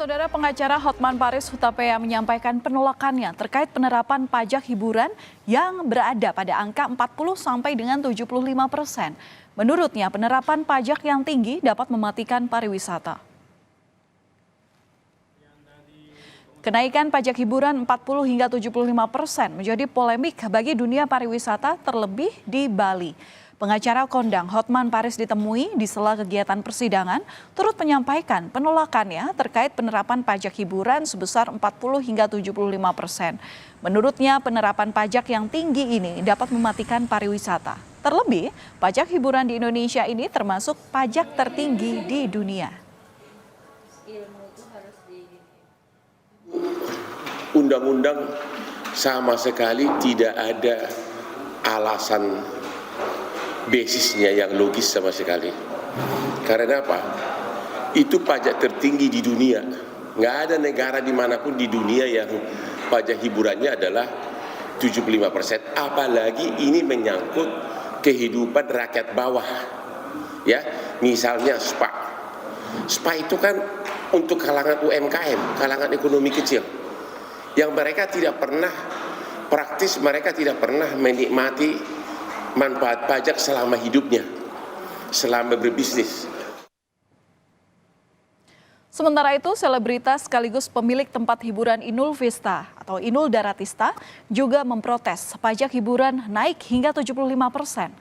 Saudara pengacara Hotman Paris Hutapea menyampaikan penolakannya terkait penerapan pajak hiburan yang berada pada angka 40 sampai dengan 75%. Menurutnya penerapan pajak yang tinggi dapat mematikan pariwisata. Kenaikan pajak hiburan 40 hingga 75% menjadi polemik bagi dunia pariwisata terlebih di Bali. Pengacara kondang Hotman Paris ditemui di sela kegiatan persidangan turut menyampaikan penolakannya terkait penerapan pajak hiburan sebesar 40 hingga 75%. Menurutnya penerapan pajak yang tinggi ini dapat mematikan pariwisata. Terlebih, pajak hiburan di Indonesia ini termasuk pajak tertinggi di dunia. Undang-undang sama sekali tidak ada alasan basisnya yang logis sama sekali. Karena apa? Itu pajak tertinggi di dunia. Nggak ada negara dimanapun di dunia yang pajak hiburannya adalah 75%. Apalagi ini menyangkut kehidupan rakyat bawah. Ya, misalnya spa. Spa itu kan untuk kalangan UMKM, kalangan ekonomi kecil. Yang mereka tidak pernah praktis, mereka tidak pernah menikmati manfaat pajak selama hidupnya, selama berbisnis. Sementara itu, selebritas sekaligus pemilik tempat hiburan Inul Vista atau Inul Daratista juga memprotes pajak hiburan naik hingga 75%.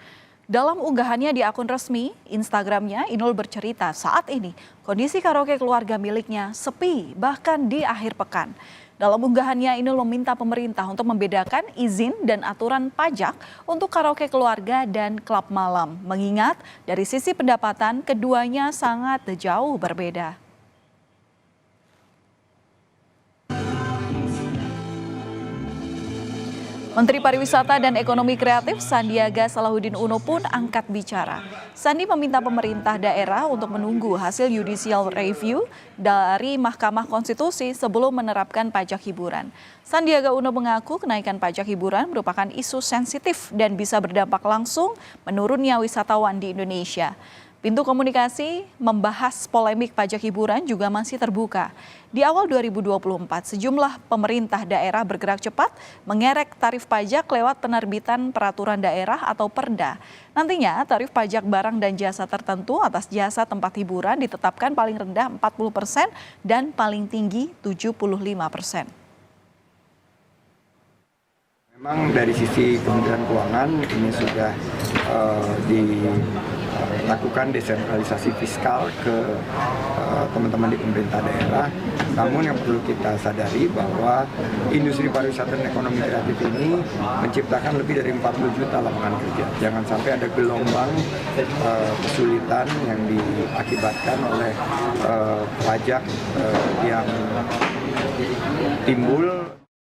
Dalam unggahannya di akun resmi Instagramnya, Inul bercerita saat ini kondisi karaoke keluarga miliknya sepi bahkan di akhir pekan. Dalam unggahannya, Inul meminta pemerintah untuk membedakan izin dan aturan pajak untuk karaoke keluarga dan klub malam. Mengingat dari sisi pendapatan keduanya sangat jauh berbeda. Menteri Pariwisata dan Ekonomi Kreatif Sandiaga Salahuddin Uno pun angkat bicara. Sandi meminta pemerintah daerah untuk menunggu hasil judicial review dari Mahkamah Konstitusi sebelum menerapkan pajak hiburan. Sandiaga Uno mengaku kenaikan pajak hiburan merupakan isu sensitif dan bisa berdampak langsung menurunnya wisatawan di Indonesia. Pintu komunikasi membahas polemik pajak hiburan juga masih terbuka. Di awal 2024, sejumlah pemerintah daerah bergerak cepat mengerek tarif pajak lewat penerbitan peraturan daerah atau Perda. Nantinya tarif pajak barang dan jasa tertentu atas jasa tempat hiburan ditetapkan paling rendah 40% dan paling tinggi 75%. Memang dari sisi Kementerian Keuangan ini sudah dilakukan desentralisasi fiskal ke teman-teman di pemerintah daerah. Namun yang perlu kita sadari bahwa industri pariwisata dan ekonomi kreatif ini menciptakan lebih dari 40 juta lapangan kerja. Jangan sampai ada gelombang kesulitan yang diakibatkan oleh pajak yang timbul.